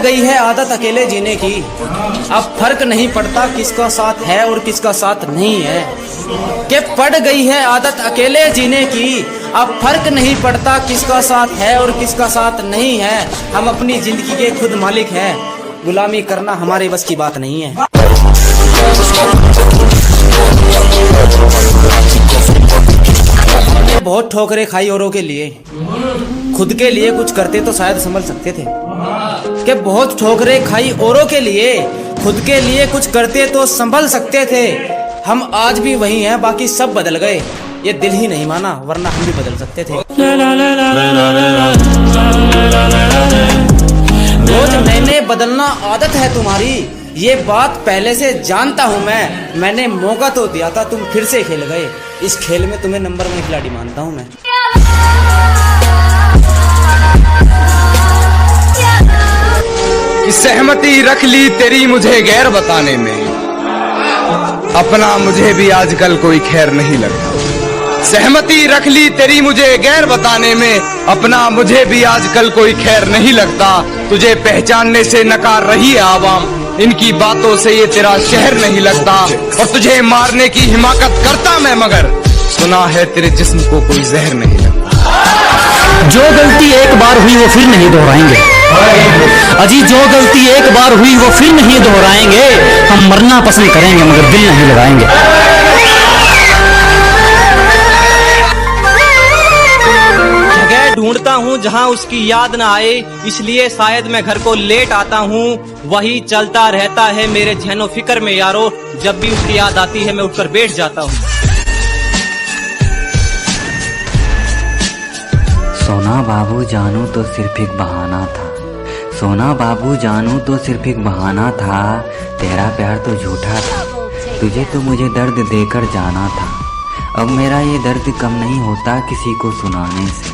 गई है आदत अकेले जीने की, अब फर्क नहीं पड़ता किसका साथ है और किसका साथ नहीं है। कि पड़ गई है आदत अकेले जीने की, अब फर्क नहीं पड़ता किसका साथ है और किसका साथ नहीं है। हम अपनी जिंदगी के खुद मालिक हैं, गुलामी करना हमारे बस की बात नहीं है। बहुत ठोकरें खाई औरों के लिए, खुद के लिए कुछ करते तो शायद संभल सकते थे। कि बहुत ठोकरें खाई औरों के लिए, खुद के लिए कुछ करते तो संभल सकते थे। हम आज भी वही हैं, बाकी सब बदल गए, ये दिल ही नहीं माना, वरना हम भी बदल सकते थे। रोज नए बदलना आदत है तुम्हारी, ये बात पहले से जानता हूँ मैं। मैंने मौका तो दिया था, तुम फिर से खेल गए, इस खेल में तुम्हें नंबर 1 खिलाड़ी मानता हूँ मैं। सहमति रख ली तेरी मुझे गैर बताने में, अपना मुझे भी आजकल कोई खैर नहीं लगता। सहमति रख ली तेरी मुझे गैर बताने में, अपना मुझे भी आजकल कोई खैर नहीं लगता। तुझे पहचानने से नकार रही है आवाम, इनकी बातों से ये तेरा शहर नहीं लगता। और तुझे मारने की हिमाकत करता मैं, मगर सुना है तेरे जिस्म को कोई जहर नहीं लगता। जो गलती एक बार हुई वो फिर नहीं दोहराएंगे अजी, जो गलती एक बार हुई वो फिर नहीं दोहराएंगे। हम मरना पसंद करेंगे मगर दिल नहीं लगाएंगे। जगह ढूंढता हूँ जहाँ उसकी याद न आए, इसलिए शायद मैं घर को लेट आता हूँ। वही चलता रहता है मेरे ज़हनो फिक्र में यारो, जब भी उसकी याद आती है मैं उठकर बैठ जाता हूँ। सोना बाबू जानू तो सिर्फ एक बहाना था, सोना बाबू जानू तो सिर्फ एक बहाना था। तेरा प्यार तो झूठा था, तुझे तो मुझे दर्द देकर जाना था। अब मेरा ये दर्द कम नहीं होता किसी को सुनाने से,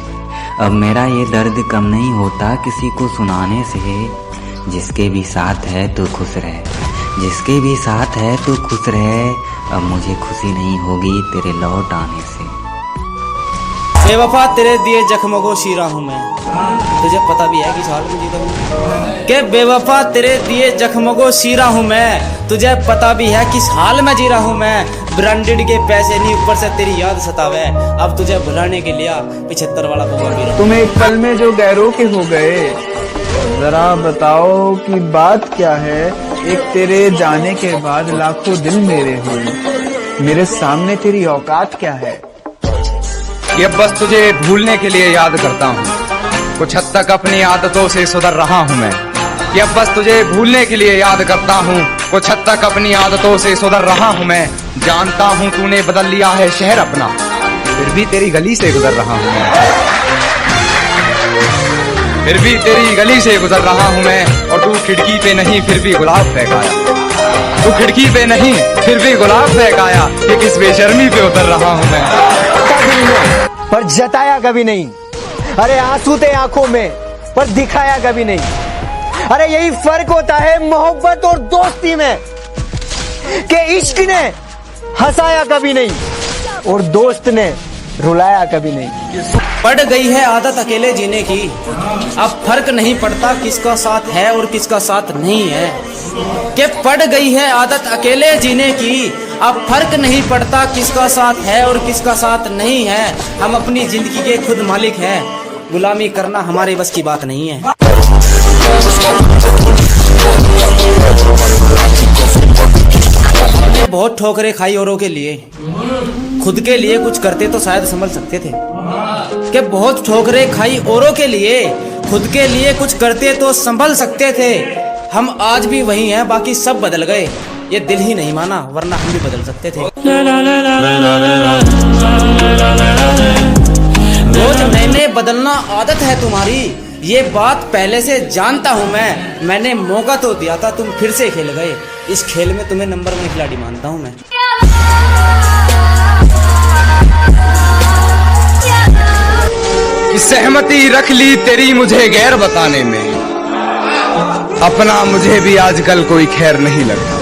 अब मेरा ये दर्द कम नहीं होता किसी को सुनाने से। जिसके भी साथ है तो खुश रहे, जिसके भी साथ है तो खुश रहे। अब मुझे खुशी नहीं होगी तेरे लौट आने से। बेवफा तेरे दिए जख्मों को शीरा हूँ मैं, तुझे पता भी है कि साल में जीता हूँ। के बेवफा तेरे दिए जख्मों को शीरा हूँ मैं, तुझे पता भी है किस हाल में जी रहा हूँ मैं। ब्रांडेड के पैसे नहीं, ऊपर से तेरी याद सतावे, अब तुझे भुलाने के लिए 75 वाला पौवा पी रहा हूँ। तुम एक पल में जो गैरों के हो गए, जरा बताओ कि बात क्या है। एक तेरे जाने के बाद लाखों दिल मेरे हुए, मेरे सामने तेरी औकात क्या है। ये बस तुझे भूलने के लिए याद करता हूँ, कुछ हद तक अपनी आदतों से सुधर रहा हूँ मैं। ये बस तुझे भूलने के लिए याद करता हूँ, कुछ हद तक अपनी आदतों से सुधर रहा हूँ मैं। जानता हूँ तूने बदल लिया है शहर अपना, फिर भी तेरी गली से गुजर रहा हूँ मैं, फिर भी तेरी गली से गुजर रहा हूँ मैं। और तू खिड़की पे नहीं फिर भी गुलाब फेंकाया, तू खिड़की पे नहीं फिर भी गुलाब फेंकाया। कि किस बेशर्मी पे उतर रहा हूँ मैं, पर जताया कभी नहीं। अरे आंसू थे आंखों में पर दिखाया कभी नहीं। अरे यही फर्क होता है मोहब्बत और दोस्ती में, कि इश्क ने हंसाया कभी नहीं और दोस्त ने रुलाया कभी नहीं। पड़ गई है आदत अकेले जीने की, अब फर्क नहीं पड़ता किसका साथ है और किसका साथ नहीं है। कि पड़ गई है आदत अकेले जीने की, अब फर्क नहीं पड़ता किसका साथ है और किसका साथ नहीं है। हम अपनी जिंदगी के खुद मालिक हैं, गुलामी करना हमारे बस की बात नहीं है। बहुत ठोकरें खाई औरों के लिए, खुद के लिए कुछ करते तो शायद संभल सकते थे। कि बहुत ठोकरें खाई औरों के लिए, खुद के लिए कुछ करते तो संभल सकते थे। हम आज भी वही हैं, बाकी सब बदल गए, ये दिल ही नहीं माना, वरना हम भी बदल सकते थे। रोज नए बदलना आदत है तुम्हारी, ये बात पहले से जानता हूँ मैं। मैंने मौका तो दिया था, तुम फिर से खेल गए, इस खेल में तुम्हें नंबर 1 खिलाड़ी मानता हूँ मैं। सहमति रख ली तेरी मुझे गैर बताने में, अपना मुझे भी आजकल कोई खैर नहीं लगता।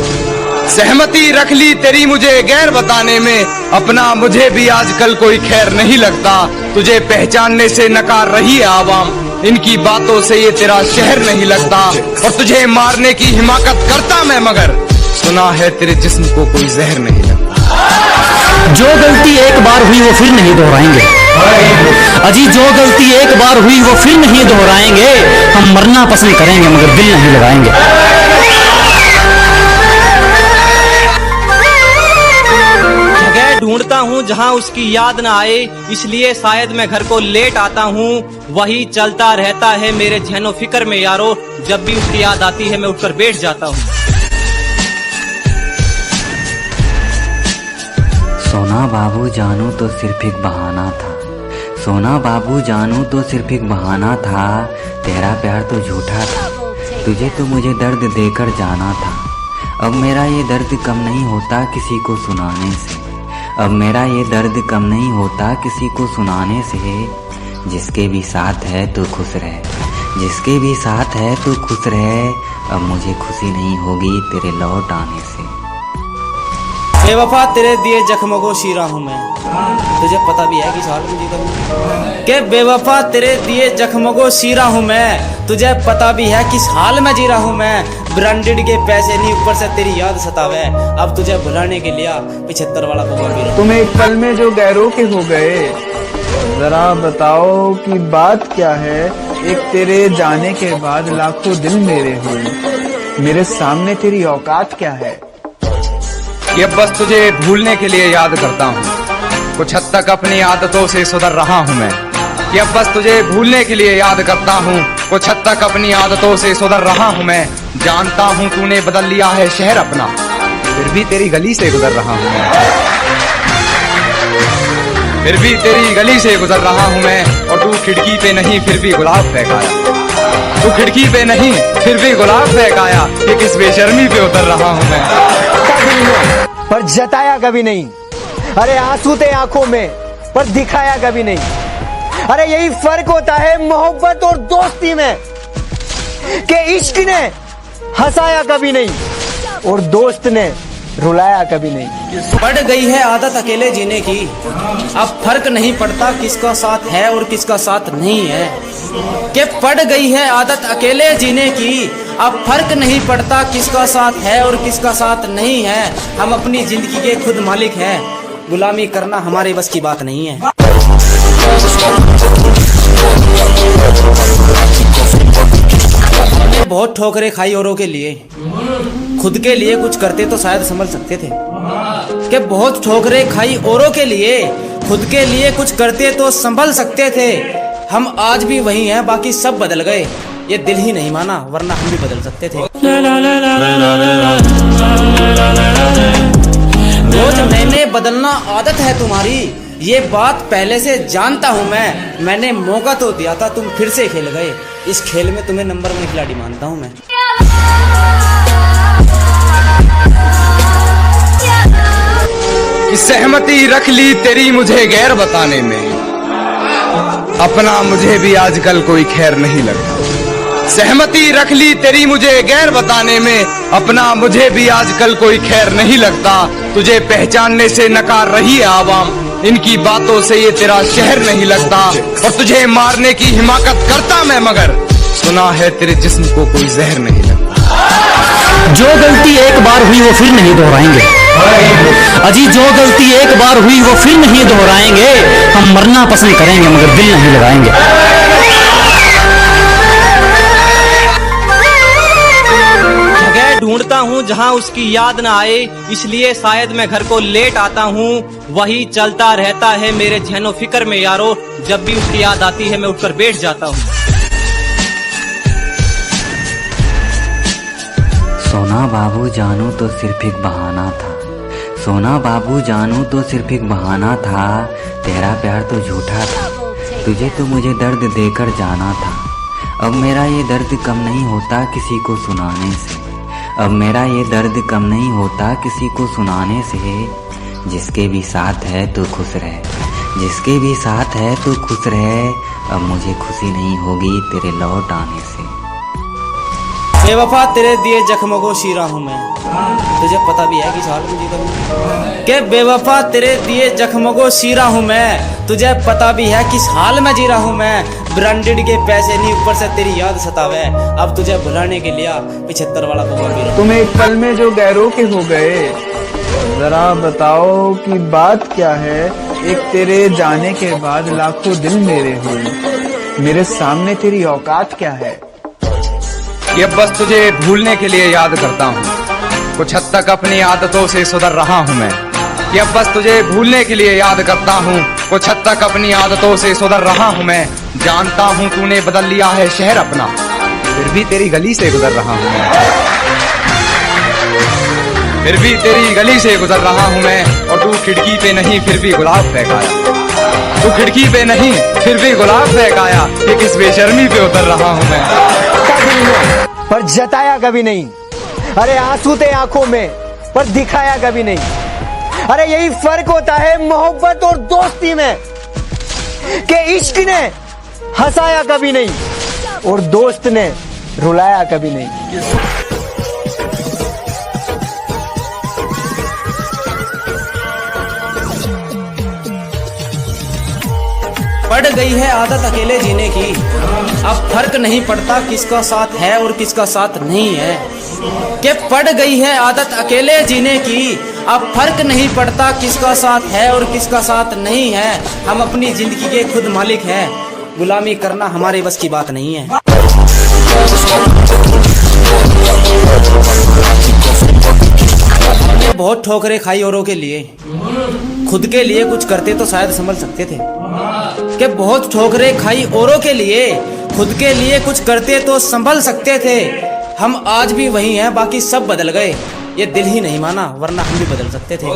सहमति रख ली तेरी मुझे गैर बताने में, अपना मुझे भी आजकल कोई खैर नहीं लगता। तुझे पहचानने से नकार रही है आवाम, इनकी बातों से ये तेरा शहर नहीं लगता, और तुझे मारने की हिमाकत करता मैं, मगर सुना है तेरे जिस्म को कोई जहर नहीं लगता। जो गलती एक बार हुई वो फिर नहीं दोहराएंगे। अजी जो गलती एक बार हुई वो फिर नहीं दोहराएंगे। हम मरना पसंद करेंगे मगर दिल नहीं लगाएंगे। जगह ढूंढता हूँ जहाँ उसकी याद न आए, इसलिए शायद मैं घर को लेट आता हूँ। वही चलता रहता है मेरे ज़हनो फिक्र में यारो, जब भी उसकी याद आती है मैं उठकर बैठ जाता हूँ। सोना बाबू जानू तो सिर्फ एक बहाना था, सोना बाबू जानू तो सिर्फ एक बहाना था। तेरा प्यार तो झूठा था, तुझे तो मुझे दर्द देकर जाना था। अब मेरा ये दर्द कम नहीं होता किसी को सुनाने से, अब मेरा ये दर्द कम नहीं होता किसी को सुनाने से। जिसके भी साथ है तो खुश रहे, जिसके भी साथ है तो खुश रहे। अब मुझे खुशी नहीं होगी तेरे लौट आने से। बेवफा तेरे दिए जख्मों को शीरा हूँ मैं, तुझे पता भी है कि साल में जीता हूँ। के बेवफा तेरे दिए जख्मों को शीरा हूँ मैं, तुझे पता भी है किस हाल में जी रहा हूँ मैं। ब्रांडेड के पैसे नहीं ऊपर से तेरी याद सतावे, अब तुझे भुलाने के लिए 75 वाला कोका पी रहा हूँ। तुम एक पल में जो गैरों के हो गए, जरा बताओ कि बात क्या है। एक तेरे जाने के बाद लाखों दिल मेरे हुए, मेरे सामने तेरी औकात क्या है। कि अब बस तुझे भूलने के लिए याद करता हूँ, कुछ हद तक अपनी आदतों से सुधर रहा हूँ मैं। कि अब बस तुझे भूलने के लिए याद करता हूँ, कुछ हद तक अपनी आदतों से सुधर रहा हूँ मैं। जानता हूँ तूने बदल लिया है शहर अपना, फिर भी तेरी गली से गुजर रहा हूँ मैं, फिर भी तेरी गली से गुजर रहा हूँ मैं। और तू खिड़की पे नहीं फिर भी गुलाब फेंकाया, तू खिड़की पे नहीं फिर भी गुलाब फेंकाया। कि किस बेशर्मी पे उतर रहा हूँ मैं, पर जताया कभी नहीं। अरे आंसू थे आंखों में पर दिखाया कभी नहीं। अरे यही फर्क होता है मोहब्बत और दोस्ती में, कि इश्क ने हंसाया कभी नहीं और दोस्त ने रुलाया कभी नहीं। पड़ गई है आदत अकेले जीने की, अब फर्क नहीं पड़ता किसका साथ है और किसका साथ नहीं है। कि पड़ गई है आदत अकेले जीने की, अब फर्क नहीं पड़ता किसका साथ है और किसका साथ नहीं है। हम अपनी जिंदगी के खुद मालिक हैं, गुलामी करना हमारे बस की बात नहीं है। बहुत ठोकरें खाई औरों के लिए, खुद के लिए कुछ करते तो शायद संभल सकते थे। कि बहुत ठोकरें खाई औरों के लिए, खुद के लिए कुछ करते तो संभल सकते थे। हम आज भी वही हैं, बाकी सब बदल गए, ये दिल ही नहीं माना वरना हम भी बदल सकते थे। रोज मैंने बदलना आदत है तुम्हारी, ये बात पहले से जानता हूँ मैं। मैंने मौका तो दिया था, तुम फिर से खेल गए, इस खेल में तुम्हें नंबर 1 खिलाड़ी मानता हूँ मैं। कि सहमति रख ली तेरी मुझे गैर बताने में, अपना मुझे भी आजकल कोई खैर नहीं लगता। सहमति रख ली तेरी मुझे गैर बताने में, अपना मुझे भी आजकल कोई खैर नहीं लगता। तुझे पहचानने से नकार रही है आवाम, इनकी बातों से ये तेरा शहर नहीं लगता। और तुझे मारने की हिमाकत करता मैं, मगर सुना है तेरे जिस्म को कोई जहर नहीं लगता। जो गलती एक बार हुई वो फिर नहीं दोहराएंगे। अजी जो गलती एक बार हुई वो फिर नहीं दोहराएंगे। हम मरना पसंद करेंगे मगर दिल नहीं लगाएंगे। जगह ढूंढता हूँ जहाँ उसकी याद न आए, इसलिए शायद मैं घर को लेट आता हूँ। वही चलता रहता है मेरे ज़हनो फिक्र में यारो, जब भी उसकी याद आती है मैं उठकर बैठ जाता हूँ। सोना बाबू जानू तो सिर्फ एक बहाना था, सोना बाबू जानू तो सिर्फ एक बहाना था। तेरा प्यार तो झूठा था, तुझे तो मुझे दर्द देकर जाना था। अब मेरा ये दर्द कम नहीं होता किसी को सुनाने से, अब मेरा ये दर्द कम नहीं होता किसी को सुनाने से। जिसके भी साथ है तो खुश रहे, जिसके भी साथ है तो खुश रहे। अब मुझे खुशी नहीं होगी तेरे लौट आने से। बेवफा तेरे दिए जख्मों को शीरा हूँ मैं, तुझे पता भी है कि साल में जीता हूँ। के बेवफा तेरे दिए जख्मों को शीरा हूँ मैं, तुझे पता भी है किस हाल में जी रहा हूँ मैं। ब्रांडेड के पैसे नहीं ऊपर से तेरी याद सतावे, अब तुझे भुलाने के लिए 75 वाला पौवा पी रहा हूँ। तुम एक पल में जो गैरों के हो गए, जरा बताओ कि बात क्या है। एक तेरे जाने के बाद लाखों दिल मेरे हुए, मेरे सामने तेरी औकात क्या है। ये बस तुझे भूलने के लिए याद करता हूँ, कुछ हद तक अपनी आदतों से सुधर रहा हूँ मैं। ये बस तुझे भूलने के लिए याद करता हूँ, कुछ हद तक अपनी आदतों से सुधर रहा हूँ मैं। जानता हूँ तूने बदल लिया है शहर अपना, फिर भी तेरी गली से गुजर रहा हूँ मैं। फिर भी तेरी गली से गुजर रहा हूँ मैं, और तू खिड़की पे नहीं फिर भी गुलाब फेंकाया। तू खिड़की पे नहीं फिर भी गुलाब फेंकाया, ये किस बेशर्मी पे उतर रहा हूँ मैं। पर जताया कभी नहीं। अरे आंसू थे आंखों में पर दिखाया कभी नहीं। अरे यही फर्क होता है मोहब्बत और दोस्ती में, कि इश्क ने हंसाया कभी नहीं और दोस्त ने रुलाया कभी नहीं। पड़ गई है आदत अकेले जीने की, अब फर्क नहीं पड़ता किसका साथ है और किसका साथ नहीं है। कि पड़ गई है आदत अकेले जीने की, अब फर्क नहीं पड़ता किसका साथ है और किसका साथ नहीं है। हम अपनी जिंदगी के खुद मालिक हैं, गुलामी करना हमारे बस की बात नहीं है। हमने बहुत ठोकरें खाई औरों के लिए, खुद के लिए कुछ करते तो शायद संभल सकते थे। कि बहुत ठोकरें खाई औरों के लिए, खुद के लिए कुछ करते तो संभल सकते थे। हम आज भी वही हैं, बाकी सब बदल गए, ये दिल ही नहीं माना वरना हम भी बदल सकते थे।